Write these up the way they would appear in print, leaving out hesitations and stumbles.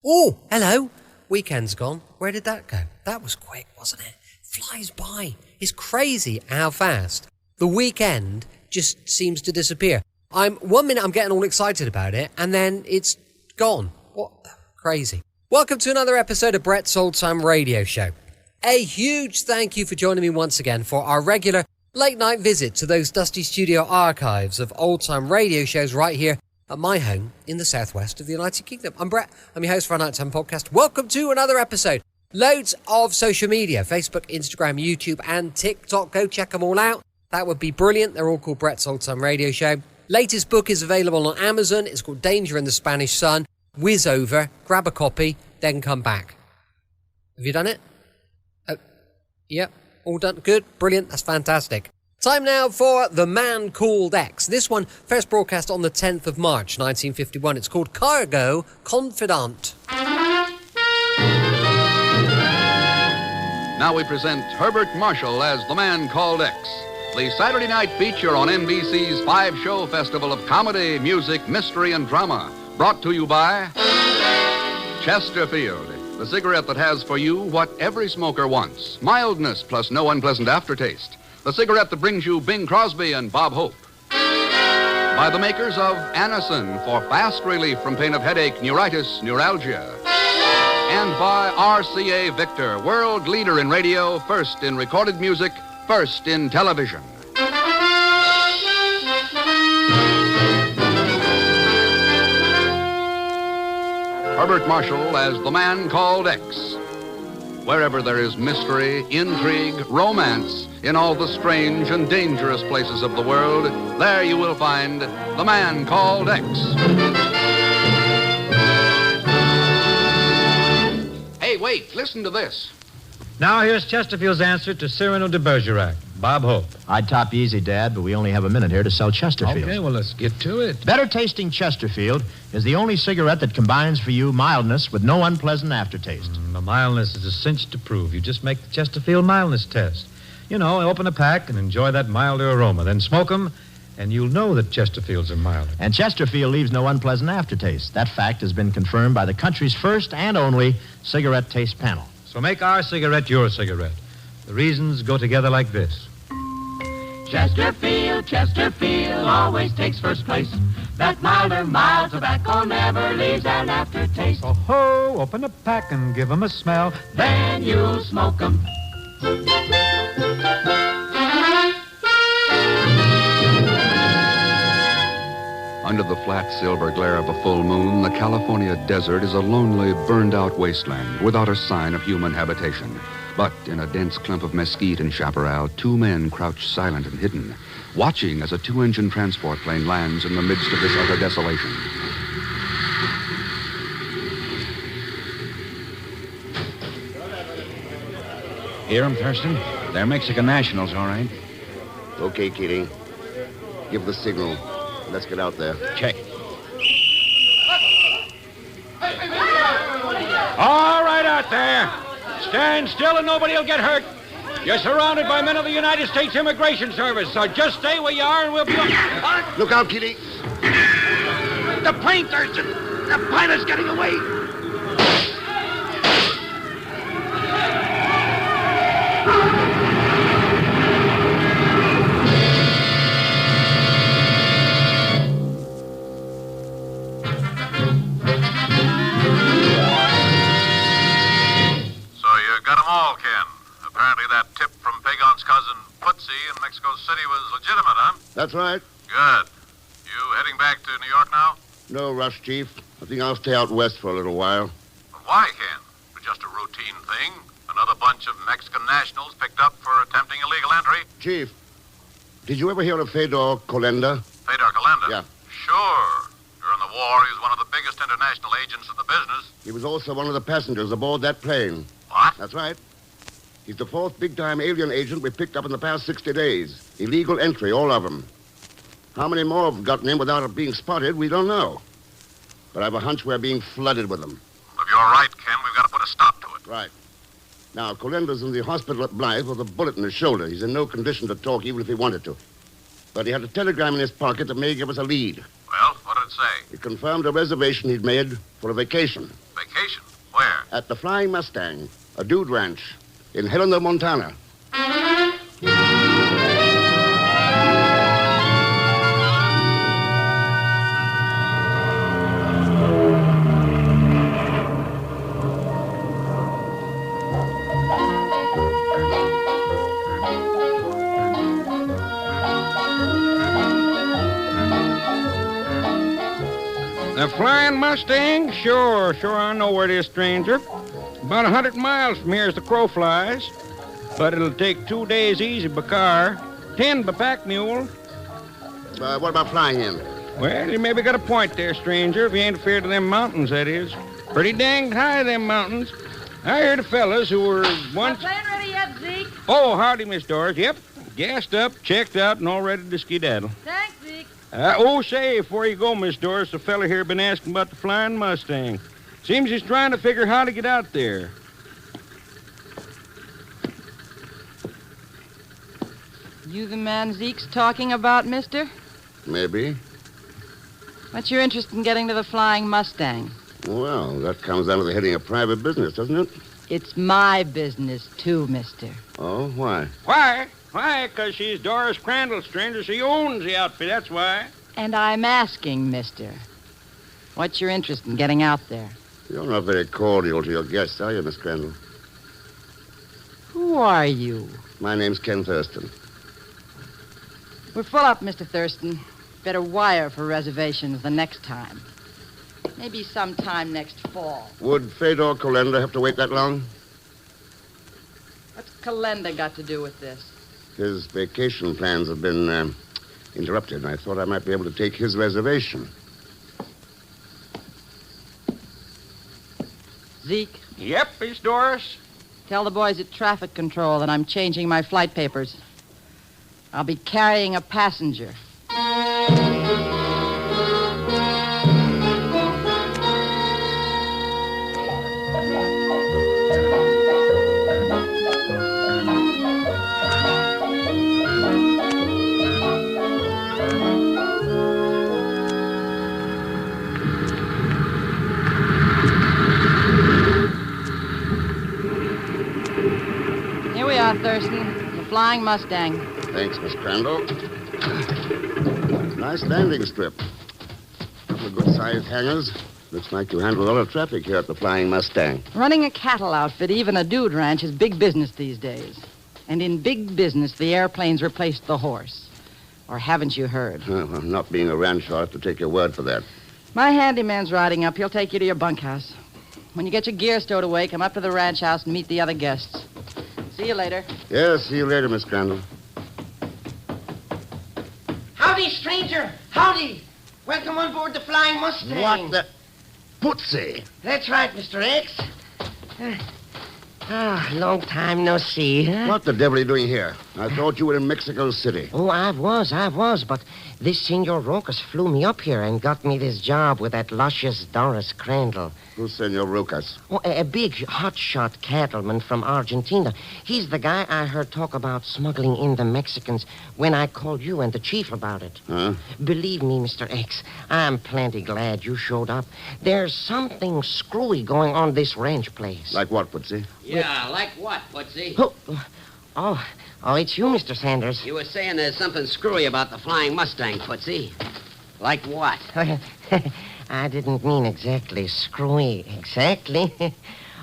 Oh, hello. Weekend's gone. Where did that go? That was quick, wasn't it? Flies by. It's crazy how fast. The weekend just seems to disappear. 1 minute I'm getting all excited about it, and then it's gone. What? Crazy. Welcome to another episode of Brett's Old Time Radio Show. A huge thank you for joining me once again for our regular late night visit to those dusty studio archives of old time radio shows right here at my home in the southwest of the United Kingdom. I'm Brett. I'm your host for our Nighttime Podcast. Welcome to another episode. Loads of social media, Facebook, Instagram, YouTube, and TikTok. Go check them all out. That would be brilliant. They're all called Brett's Old Time Radio Show. Latest book is available on Amazon. It's called Danger in the Spanish Sun. Whiz over, grab a copy, then come back. Have you done it? Yep, all done. Good, brilliant, that's fantastic. Time now for The Man Called X. This one first broadcast on the 10th of March, 1951. It's called Cargo Confidant. Now we present Herbert Marshall as The Man Called X, the Saturday night feature on NBC's 5-show festival of comedy, music, mystery, and drama. Brought to you by Chesterfield, the cigarette that has for you what every smoker wants. Mildness plus no unpleasant aftertaste. The cigarette that brings you Bing Crosby and Bob Hope. By the makers of Anacin for fast relief from pain of headache, neuritis, neuralgia. And by RCA Victor, world leader in radio, first in recorded music, first in television. Herbert Marshall as The Man Called X. Wherever there is mystery, intrigue, romance, in all the strange and dangerous places of the world, there you will find The Man Called X. Hey, wait, listen to this. Now here's Chesterfield's answer to Cyrano de Bergerac. Bob Hope. I'd top easy, Dad, but we only have a minute here to sell Chesterfield. Okay, well, let's get to it. Better tasting Chesterfield is the only cigarette that combines for you mildness with no unpleasant aftertaste. The mildness is a cinch to prove. You just make the Chesterfield mildness test. You know, open a pack and enjoy that milder aroma. Then smoke them, and you'll know that Chesterfields are milder. And Chesterfield leaves no unpleasant aftertaste. That fact has been confirmed by the country's first and only cigarette taste panel. So make our cigarette your cigarette. The reasons go together like this. Chesterfield, Chesterfield always takes first place. That milder, mild tobacco never leaves an aftertaste. Oh ho, open a pack and give 'em a smell. Then you'll smoke 'em. Under the flat silver glare of a full moon, the California desert is a lonely, burned-out wasteland without a sign of human habitation. But in a dense clump of mesquite and chaparral, two men crouch silent and hidden, watching as a two-engine transport plane lands in the midst of this utter desolation. Hear 'em, Thurston? They're Mexican nationals, all right. Okay, Kitty. Give the signal. Let's get out there. Check. All right out there. Stand still and nobody will get hurt. You're surrounded by men of the United States Immigration Service, so just stay where you are and we'll be... Look out, Kitty. The plane, Thurston! The pilot's getting away! That's right. Good. You heading back to New York now? No rush, Chief. I think I'll stay out west for a little while. But why, Ken? It's just a routine thing. Another bunch of Mexican nationals picked up for attempting illegal entry. Chief, did you ever hear of Fedor Kolenda? Fedor Kolenda? Yeah. Sure. During the war, he was one of the biggest international agents in the business. He was also one of the passengers aboard that plane. What? That's right. He's the fourth big-time alien agent we picked up in the past 60 days. Illegal entry, all of them. How many more have gotten in without it being spotted, we don't know. But I have a hunch we're being flooded with them. If you're right, Ken, we've got to put a stop to it. Right. Now, Colenda's in the hospital at Blythe with a bullet in his shoulder. He's in no condition to talk, even if he wanted to. But he had a telegram in his pocket that may give us a lead. Well, what did it say? It confirmed a reservation he'd made for a vacation. Vacation? at the Flying Mustang, a dude ranch in Helena, Montana. The Flying Mustang? Sure, I know where it is, stranger. About 100 miles from here as the crow flies. But it'll take 2 days easy by car, 10 by pack mule. What about flying in? Well, you maybe got a point there, stranger, if you ain't afraid of them mountains, that is. Pretty dang high, them mountains. I heard of fellas who were once... Plane ready yet, Zeke? Oh, howdy, Miss Doris. Yep, gassed up, checked out, and all ready to skedaddle. Thanks, Zeke. Say, before you go, Miss Doris, the fella here been asking about the Flying Mustang. Seems he's trying to figure how to get out there. You the man Zeke's talking about, mister? Maybe. What's your interest in getting to the Flying Mustang? Well, that comes under the heading of private business, doesn't it? It's my business, too, mister. Oh, why? Why? Why? 'Cause she's Doris Crandall, stranger. She owns the outfit, that's why. And I'm asking, mister, what's your interest in getting out there? You're not very cordial to your guests, are you, Miss Crandall? Who are you? My name's Ken Thurston. We're full up, Mr. Thurston. Better wire for reservations the next time. Maybe sometime next fall. Would Fedor Calendar have to wait that long? What's Calendar got to do with this? His vacation plans have been interrupted, and I thought I might be able to take his reservation. Zeke, Yep, Miss Doris. tell the boys at traffic control that I'm changing my flight papers. I'll be carrying a passenger. Here we are, Thurston, the Flying Mustang. Thanks, Miss Crandall. Nice landing strip. Couple of good-sized hangars. Looks like you handle a lot of traffic here at the Flying Mustang. Running a cattle outfit, even a dude ranch, is big business these days. And in big business, the airplanes replaced the horse. Or haven't you heard? Well, not being a rancher, I'll have to take your word for that. My handyman's riding up. He'll take you to your bunkhouse. When you get your gear stowed away, come up to the ranch house and meet the other guests. See you later. Yes, see you later, Miss Crandall. Howdy, stranger. Howdy. Welcome on board the Flying Mustang. What the... Putsy! That's right, Mr. X. Long time no see, huh? What the devil are you doing here? I thought you were in Mexico City. Oh, I was, but this Senor Rocas flew me up here and got me this job with that luscious Doris Crandall. Who's Senor Rocas? Oh, a big hotshot cattleman from Argentina. He's the guy I heard talk about smuggling in the Mexicans when I called you and the chief about it. Huh? Believe me, Mr. X, I'm plenty glad you showed up. There's something screwy going on this ranch place. Like what, Putsy? Yeah, like what, Putsy? Oh, it's you, Mr. Sanders. You were saying there's something screwy about the Flying Mustang, Putsy. Like what? I didn't mean exactly screwy. Exactly.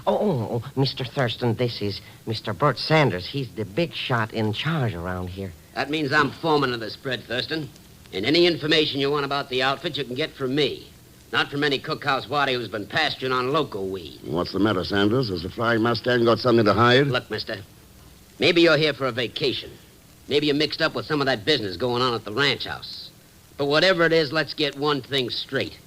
Oh, Mr. Thurston, this is Mr. Bert Sanders. He's the big shot in charge around here. That means I'm foreman of the spread, Thurston. And any information you want about the outfit, you can get from me. Not from any cookhouse waddy who's been pasturing on loco weed. What's the matter, Sanders? Has the Flying Mustang got something to hide? Look, mister, maybe you're here for a vacation. Maybe you're mixed up with some of that business going on at the ranch house. But whatever it is, let's get one thing straight.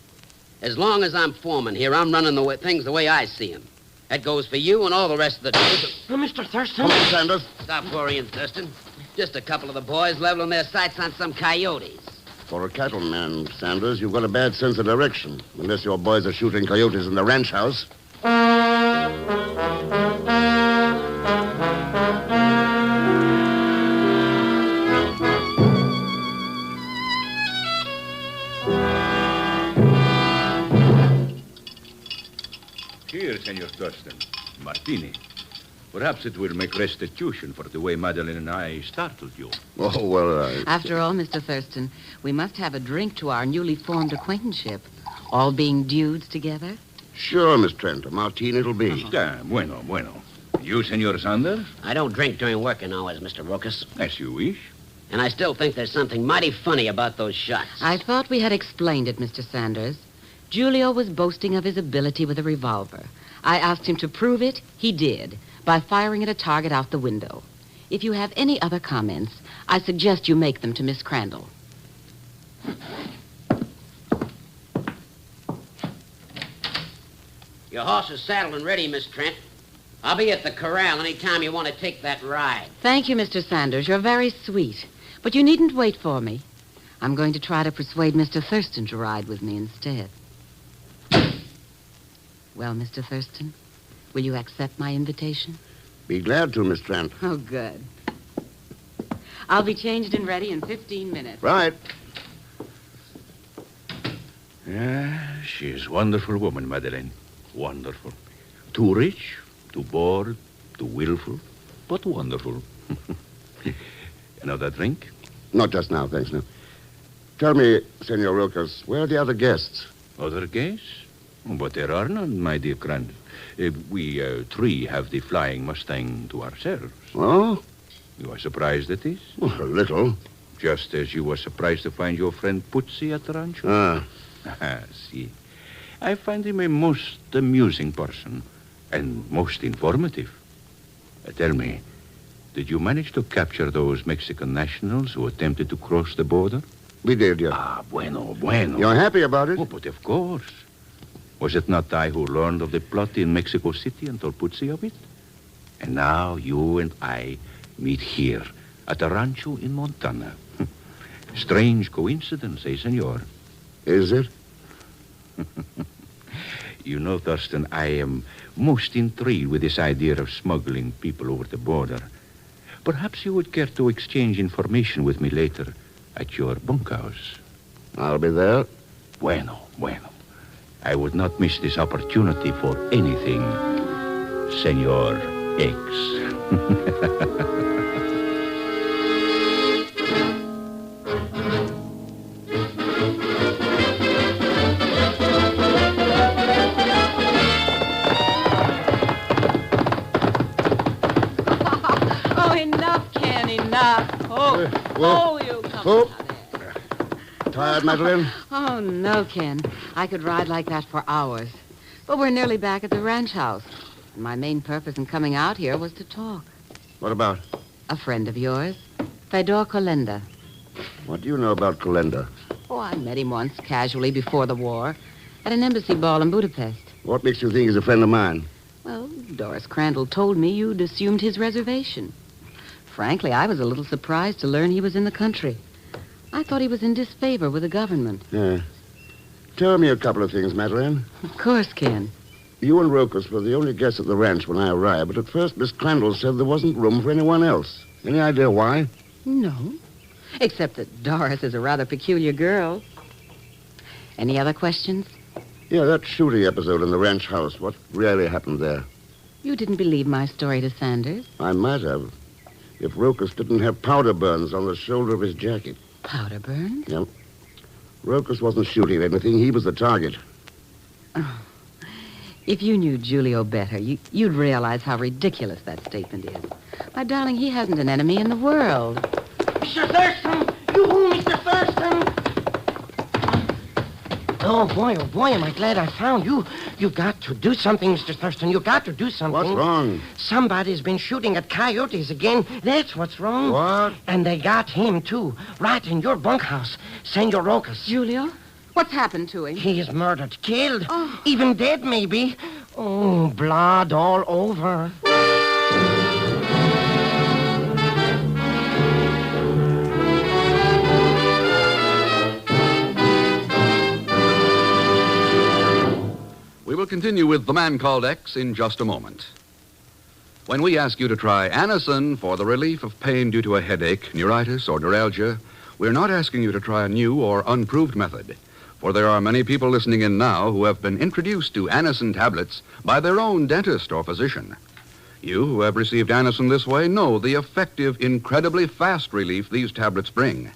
As long as I'm foreman here, I'm running things the way I see them. That goes for you and all the rest of the troops. Oh, Mr. Thurston. Come on, Sanders. Stop worrying, Thurston. Just a couple of the boys leveling their sights on some coyotes. For a cattleman, Sanders, you've got a bad sense of direction. Unless your boys are shooting coyotes in the ranch house. Cheers, Senor Thurston. Martini. Perhaps it will make restitution for the way Madeline and I startled you. Oh, well, After all, Mr. Thurston, we must have a drink to our newly formed acquaintanceship. All being dudes together. Sure, Miss Trent. A martini it'll be. Bueno, bueno. You, Senor Sanders? I don't drink during working hours, Mr. Rokas. As you wish. And I still think there's something mighty funny about those shots. I thought we had explained it, Mr. Sanders. Julio was boasting of his ability with a revolver. I asked him to prove it. He did, by firing at a target out the window. If you have any other comments, I suggest you make them to Miss Crandall. Your horse is saddled and ready, Miss Trent. I'll be at the corral any time you want to take that ride. Thank you, Mr. Sanders. You're very sweet. But you needn't wait for me. I'm going to try to persuade Mr. Thurston to ride with me instead. Well, Mr. Thurston, will you accept my invitation? Be glad to, Miss Trent. Oh, good. I'll be changed and ready in 15 minutes. Right. Yeah, she's a wonderful woman, Madeline. Wonderful. Too rich, too bored, too willful, but wonderful. Another drink? Not just now, thanks, no. Tell me, Senor Rokas, where are the other guests? Other guests? But there are none, my dear friend. We three have the Flying Mustang to ourselves. Oh? You are surprised at this? Well, a little. Just as you were surprised to find your friend Putzi at the rancho? Ah. See. I find him a most amusing person and most informative. Tell me, did you manage to capture those Mexican nationals who attempted to cross the border? We did, yes. Bueno. You're happy about it? Oh, but of course. Was it not I who learned of the plot in Mexico City and told Putzi of it? And now you and I meet here at a rancho in Montana. Strange coincidence, eh, senor? Is it? You know, Thurston, I am most intrigued with this idea of smuggling people over the border. Perhaps you would care to exchange information with me later at your bunkhouse. I'll be there. Bueno. I would not miss this opportunity for anything, Senor X. You come Tired, Madeline? Oh, no, Ken. I could ride like that for hours. But we're nearly back at the ranch house. And my main purpose in coming out here was to talk. What about? A friend of yours, Fedor Kolenda. What do you know about Kolenda? Oh, I met him once, casually, before the war, at an embassy ball in Budapest. What makes you think he's a friend of mine? Well, Doris Crandall told me you'd assumed his reservation. Frankly, I was a little surprised to learn he was in the country. I thought he was in disfavor with the government. Yeah. Tell me a couple of things, Madeline. Of course, Ken. You and Rokas were the only guests at the ranch when I arrived, but at first Miss Crandall said there wasn't room for anyone else. Any idea why? No. Except that Doris is a rather peculiar girl. Any other questions? Yeah, that shooting episode in the ranch house. What really happened there? You didn't believe my story to Sanders? I might have. If Rokas didn't have powder burns on the shoulder of his jacket. Powder burns? Yep. Rokas wasn't shooting at anything. He was the target. Oh. If you knew Julio better, you'd realize how ridiculous that statement is. My darling, he hasn't an enemy in the world. Mr. Thurston! You, Mr. Thurston! Oh, boy, am I glad I found you. You got to do something, Mr. Thurston. You got to do something. What's wrong? Somebody's been shooting at coyotes again. That's what's wrong. What? And they got him, too. Right in your bunkhouse. Senor Rokas. Julio? What's happened to him? He is murdered, killed. Oh. Even dead, maybe. Oh, blood all over. We will continue with The Man Called X in just a moment. When we ask you to try Anacin for the relief of pain due to a headache, neuritis, or neuralgia, we're not asking you to try a new or unproved method. For there are many people listening in now who have been introduced to Anacin tablets by their own dentist or physician. You who have received Anacin this way know the effective, incredibly fast relief these tablets bring.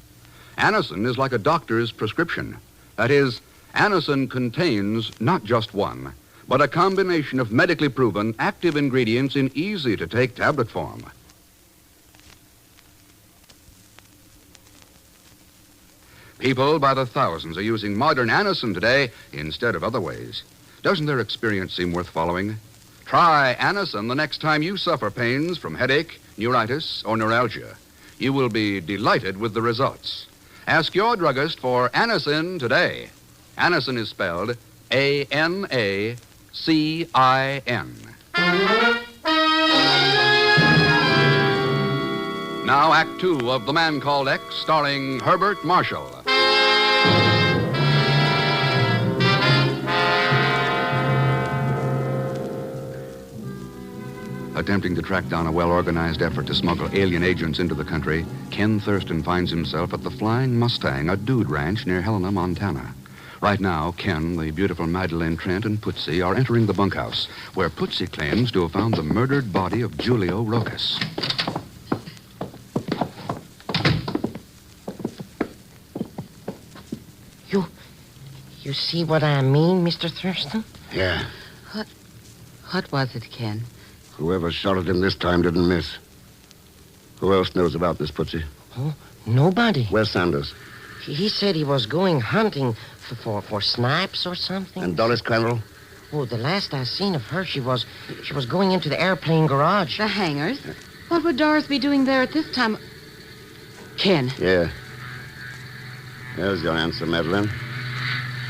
Anacin is like a doctor's prescription. That is, Anacin contains not just one, but a combination of medically proven active ingredients in easy-to-take tablet form. People by the thousands are using modern Anacin today instead of other ways. Doesn't their experience seem worth following? Try Anacin the next time you suffer pains from headache, neuritis, or neuralgia. You will be delighted with the results. Ask your druggist for Anacin today. Anacin is spelled A-N-A-C-I-N. Now, Act Two of The Man Called X, starring Herbert Marshall. Attempting to track down a well-organized effort to smuggle alien agents into the country, Ken Thurston finds himself at the Flying Mustang, a dude ranch near Helena, Montana. Right now, Ken, the beautiful Madeleine Trent, and Putzi are entering the bunkhouse, where Putzi claims to have found the murdered body of Julio Rocas. You see what I mean, Mr. Thurston? Yeah. What was it, Ken? Whoever shot at him this time didn't miss. Who else knows about this, Putzi? Oh, nobody. Where's Sanders? He said he was going hunting for snipes or something. And Doris Crandall? Oh, the last I seen of her, she was going into the airplane garage. The hangars? What would Doris be doing there at this time? Ken. Yeah. There's your answer, Madeleine.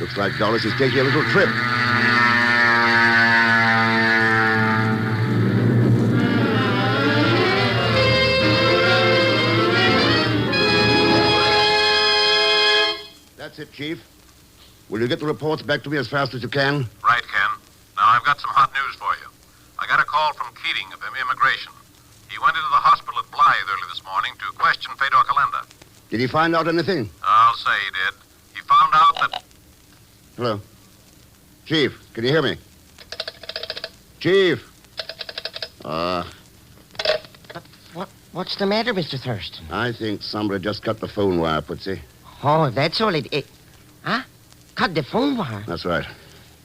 Looks like Doris is taking a little trip. That's it, Chief. Will you get the reports back to me as fast as you can? Right, Ken. Now, I've got some hot news for you. I got a call from Keating of Immigration. He went into the hospital at Blythe early this morning to question Fedor Calenda. Did he find out anything? I'll say he did. He found out that... Hello? Chief, can you hear me? Chief! What's the matter, Mr. Thurston? I think somebody just cut the phone wire, Putzi. Oh, that's all it... Huh? Cut the phone wire? That's right.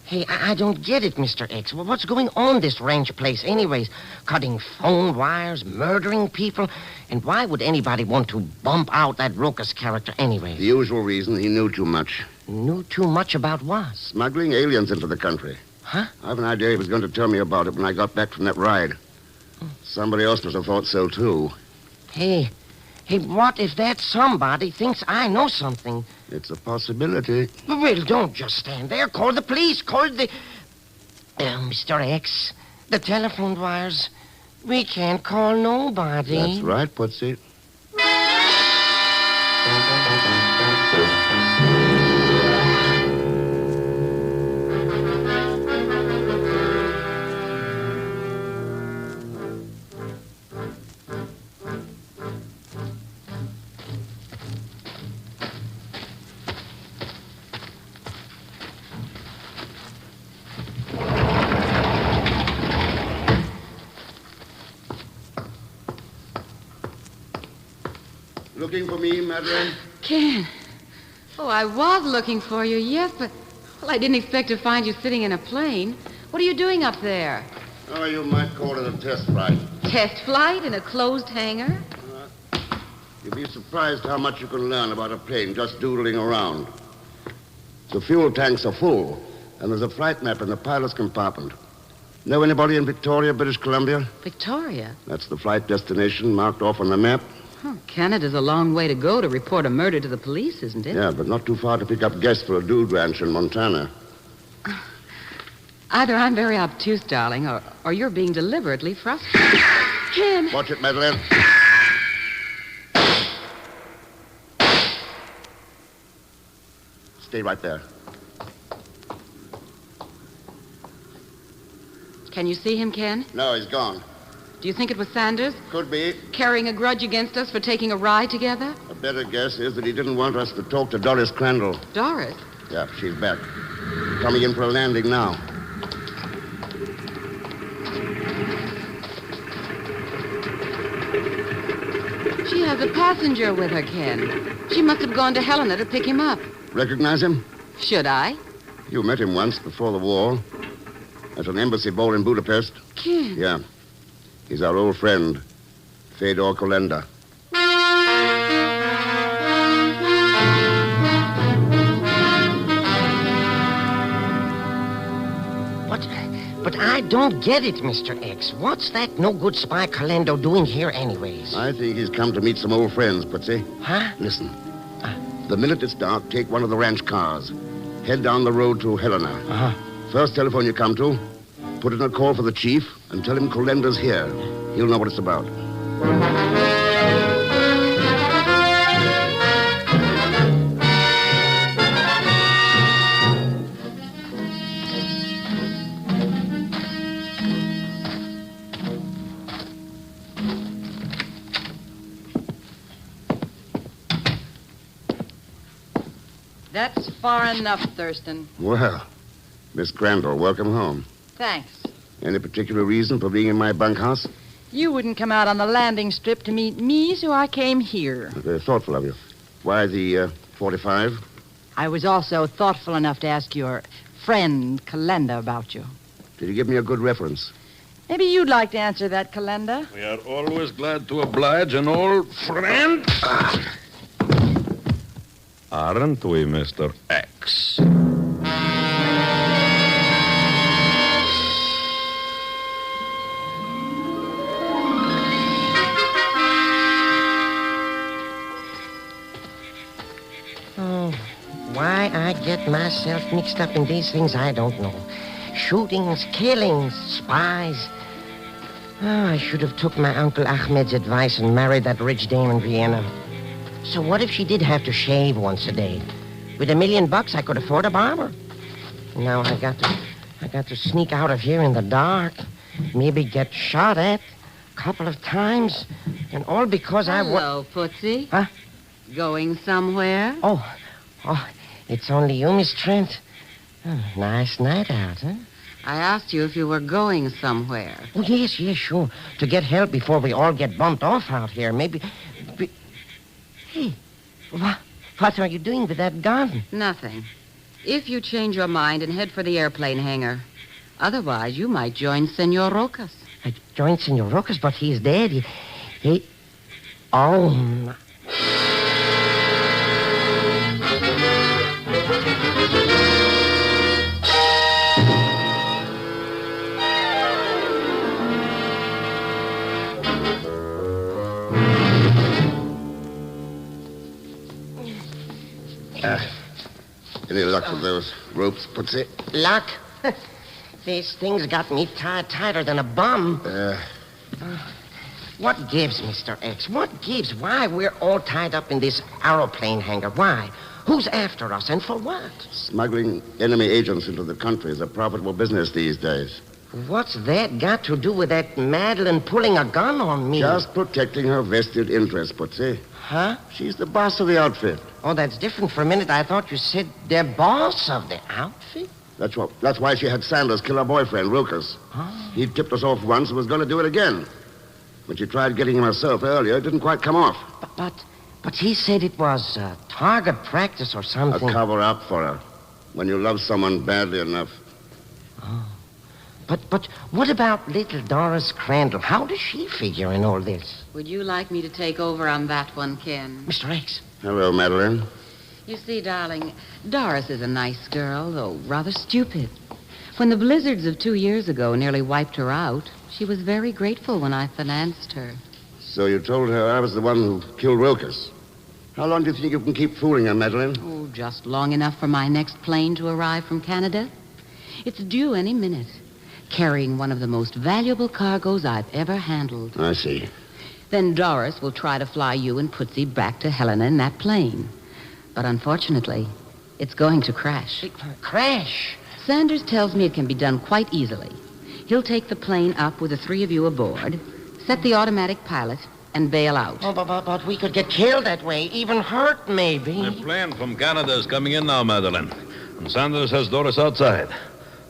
Hey, I don't get it, Mr. X. Well, what's going on this ranch place anyways? Cutting phone wires, murdering people. And why would anybody want to bump out that Rocas character anyway? The usual reason, he knew too much. Knew too much about what? Smuggling aliens into the country. Huh? I have an idea he was going to tell me about it when I got back from that ride. Somebody else must have thought so, too. Hey, what if that somebody thinks I know something? It's a possibility. Well, don't just stand there. Call the police. Call the... Mr. X, the telephone wires. We can't call nobody. That's right, Putzi. Looking for me, Madeleine? Ken. Oh, I was looking for you, yes, but... Well, I didn't expect to find you sitting in a plane. What are you doing up there? Oh, you might call it a test flight. Test flight in a closed hangar? You'd be surprised how much you can learn about a plane just doodling around. The fuel tanks are full, and there's a flight map in the pilot's compartment. Know anybody in Victoria, British Columbia? Victoria? That's the flight destination marked off on the map. Oh, Canada's a long way to go to report a murder to the police, isn't it? Yeah, but not too far to pick up guests for a dude ranch in Montana. Either I'm very obtuse, darling, or you're being deliberately frustrated. Ken! Watch it, Madeleine. Stay right there. Can you see him, Ken? No, he's gone. Do you think it was Sanders? Could be. Carrying a grudge against us for taking a ride together? A better guess is that he didn't want us to talk to Doris Crandall. Doris? Yeah, she's back. Coming in for a landing now. She has a passenger with her, Ken. She must have gone to Helena to pick him up. Recognize him? Should I? You met him once before the war. At an embassy ball in Budapest. Ken. Yeah. He's our old friend, Fedor Kolenda. But I don't get it, Mr. X. What's that no-good spy Calendo doing here anyways? I think he's come to meet some old friends, Putsy. Huh? Listen. The minute it's dark, take one of the ranch cars. Head down the road to Helena. Uh-huh. First telephone you come to, put in a call for the chief and tell him Colenda's here. He'll know what it's about. That's far enough, Thurston. Well, Miss Crandall, welcome home. Thanks. Any particular reason for being in my bunkhouse? You wouldn't come out on the landing strip to meet me, so I came here. Very thoughtful of you. Why the 45? I was also thoughtful enough to ask your friend, Calenda, about you. Did he give me a good reference? Maybe you'd like to answer that, Calenda. We are always glad to oblige an old friend. Aren't we, Mr. X? Oh, why I get myself mixed up in these things, I don't know. Shootings, killings, spies. Oh, I should have took my Uncle Ahmed's advice and married that rich dame in Vienna. So what if she did have to shave once a day? With $1 million, I could afford a barber. Now I got to sneak out of here in the dark. Maybe get shot at a couple of times. And all because Hello, Footsie. Huh? Going somewhere? Oh, it's only you, Miss Trent. Oh, nice night out, huh? I asked you if you were going somewhere. Oh, yes, sure. To get help before we all get bumped off out here. Maybe... Hey, what are you doing with that gun? Nothing. If you change your mind and head for the airplane hangar. Otherwise, you might join Senor Rocas. I joined Senor Rocas, but he's dead. He... Oh, my... Any luck with those ropes, Putsy? Luck? These things got me tied tighter than a bum. What gives, Mr. X? What gives? Why we're all tied up in this aeroplane hangar? Why? Who's after us and for what? Smuggling enemy agents into the country is a profitable business these days. What's that got to do with that Madeline pulling a gun on me? Just protecting her vested interests, Putsy. Huh? She's the boss of the outfit. Oh, that's different. For a minute, I thought you said the boss of the outfit. That's why she had Sanders kill her boyfriend, Rucas. Oh. He tipped us off once and was going to do it again. When she tried getting him herself earlier, it didn't quite come off. But he said it was target practice or something. A cover-up for her. When you love someone badly enough. Oh. But what about little Doris Crandall? How does she figure in all this? Would you like me to take over on that one, Ken? Mr. X. Hello, Madeline. You see, darling, Doris is a nice girl, though rather stupid. When the blizzards of 2 years ago nearly wiped her out, she was very grateful when I financed her. So you told her I was the one who killed Rucas. How long do you think you can keep fooling her, Madeline? Oh, just long enough for my next plane to arrive from Canada. It's due any minute, carrying one of the most valuable cargoes I've ever handled. I see. Then Doris will try to fly you and Putsy back to Helena in that plane. But unfortunately, it's going to crash. Crash? Sanders tells me it can be done quite easily. He'll take the plane up with the 3 of you aboard, set the automatic pilot, and bail out. Oh, but we could get killed that way, even hurt, maybe. The plane from Canada is coming in now, Madeline. and Sanders has Doris outside.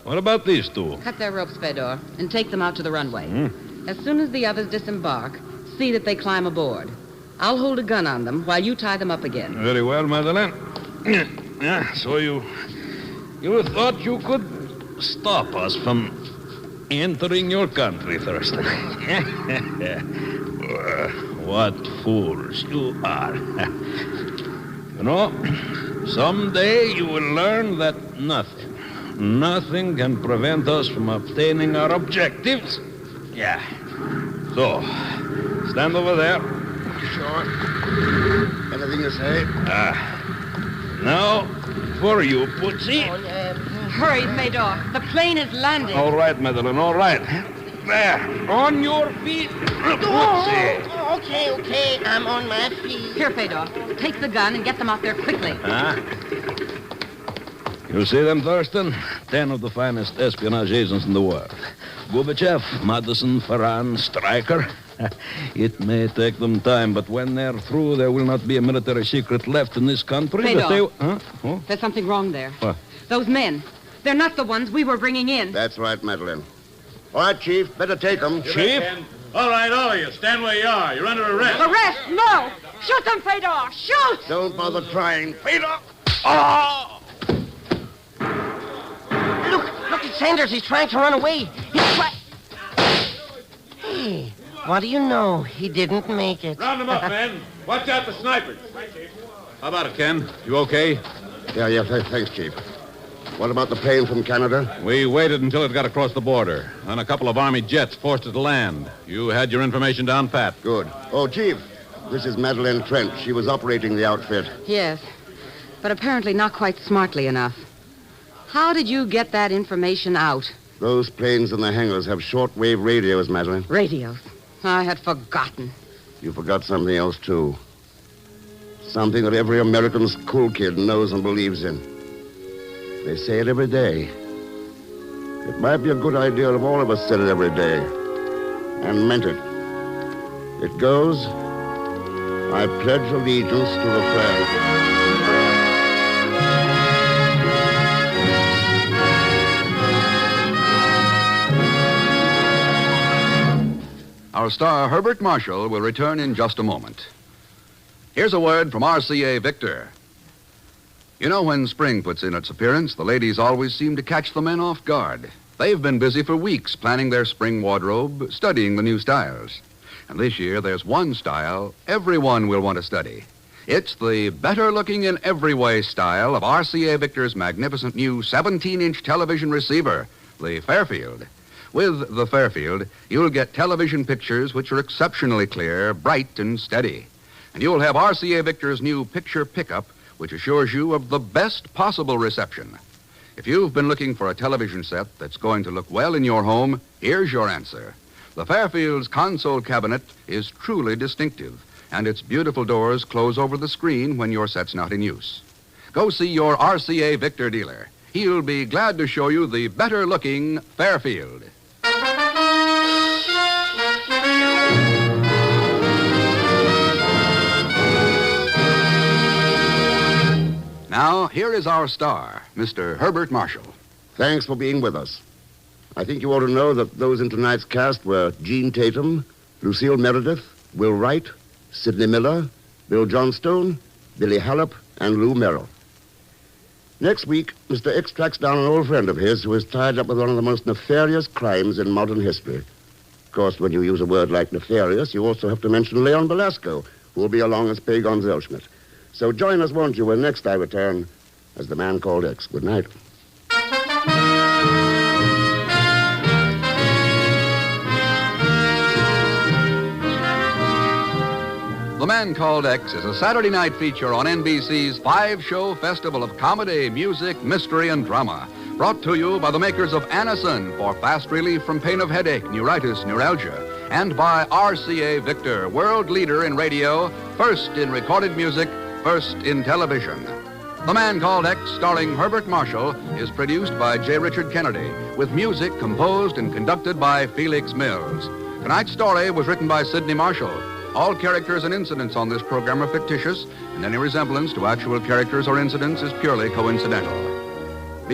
What about these two? Cut their ropes, Fedor, and take them out to the runway. Hmm? As soon as the others disembark, see that they climb aboard. I'll hold a gun on them while you tie them up again. Very well, Madeleine. Yeah, so you thought you could stop us from entering your country, Thurston. What fools you are. You know, someday you will learn that nothing can prevent us from obtaining our objectives. Yeah. So, stand over there. Sure. Anything you say? Now, for you, Putsy. Hurry, Fedor. The plane is landing. All right, Madeline, all right. There, on your feet. Putsy. Okay, I'm on my feet. Here, Fedor. Take the gun and get them out there quickly. Huh? You see them, Thurston? 10 of the finest espionage agents in the world. Gorbachev, Madison, Ferran, Stryker. It may take them time, but when they're through, there will not be a military secret left in this country. Fedor. Huh? Oh? There's something wrong there. What? Those men. They're not the ones we were bringing in. That's right, Madeline. All right, Chief. Better take them. Chief? All right, all of you. Stand where you are. You're under arrest. Arrest! No! Shoot them, Fedor! Shoot! Don't bother trying. Fedor! Oh! Look at Sanders. He's trying to run away. Hey, what do you know? He didn't make it. Round them up, men. Watch out for snipers. How about it, Ken? You okay? Yeah, thanks, Chief. What about the plane from Canada? We waited until it got across the border. Then a couple of Army jets forced it to land. You had your information down pat. Good. Oh, Chief, this is Madeleine Trent. She was operating the outfit. Yes, but apparently not quite smartly enough. How did you get that information out? Those planes in the hangars have shortwave radios, Madeline. Radios? I had forgotten. You forgot something else, too. Something that every American school kid knows and believes in. They say it every day. It might be a good idea if all of us said it every day. And meant it. It goes, I pledge allegiance to the flag. Our star, Herbert Marshall, will return in just a moment. Here's a word from RCA Victor. You know, when spring puts in its appearance, the ladies always seem to catch the men off guard. They've been busy for weeks planning their spring wardrobe, studying the new styles. And this year, there's one style everyone will want to study. It's the better-looking in every way style of RCA Victor's magnificent new 17-inch television receiver, the Fairfield. With the Fairfield, you'll get television pictures which are exceptionally clear, bright, and steady. And you'll have RCA Victor's new picture pickup, which assures you of the best possible reception. If you've been looking for a television set that's going to look well in your home, here's your answer. The Fairfield's console cabinet is truly distinctive, and its beautiful doors close over the screen when your set's not in use. Go see your RCA Victor dealer. He'll be glad to show you the better-looking Fairfield. Now, here is our star, Mr. Herbert Marshall. Thanks for being with us. I think you ought to know that those in tonight's cast were Gene Tatum, Lucille Meredith, Will Wright, Sidney Miller, Bill Johnstone, Billy Hallup, and Lou Merrill. Next week, Mr. X tracks down an old friend of his who is tied up with one of the most nefarious crimes in modern history. Of course, when you use a word like nefarious, you also have to mention Leon Belasco, who will be along as Pagon Zellschmidt. So join us, won't you, when next I return as the man called X. Good night. The Man Called X is a Saturday night feature on NBC's 5-show festival of comedy, music, mystery, and drama. Brought to you by the makers of Anacin for fast relief from pain of headache, neuritis, neuralgia. And by RCA Victor, world leader in radio, first in recorded music, first in television. The Man Called X, starring Herbert Marshall, is produced by J. Richard Kennedy, with music composed and conducted by Felix Mills. Tonight's story was written by Sidney Marshall. All characters and incidents on this program are fictitious, and any resemblance to actual characters or incidents is purely coincidental.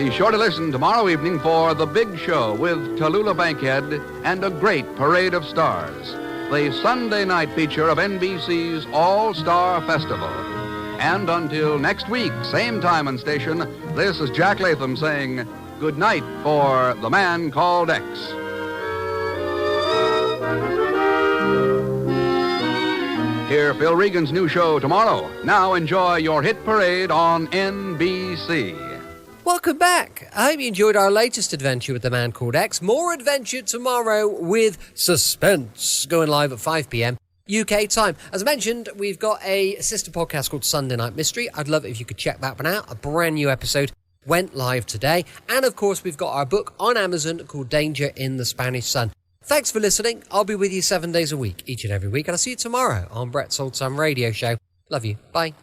Be sure to listen tomorrow evening for The Big Show with Tallulah Bankhead and a great parade of stars. The Sunday night feature of NBC's All-Star Festival. And until next week, same time and station, this is Jack Latham saying good night for The Man Called X. Hear Phil Regan's new show tomorrow. Now enjoy your hit parade on NBC. Welcome back. I hope you enjoyed our latest adventure with The Man Called X. More adventure tomorrow with Suspense, going live at 5 p.m. UK time. As mentioned, we've got a sister podcast called Sunday Night Mystery. I'd love it if you could check that one out. A brand new episode went live today. And of course, we've got our book on Amazon called Danger in the Spanish Sun. Thanks for listening. I'll be with you 7 days a week, each and every week. And I'll see you tomorrow on Brett's Old Time Radio Show. Love you. Bye.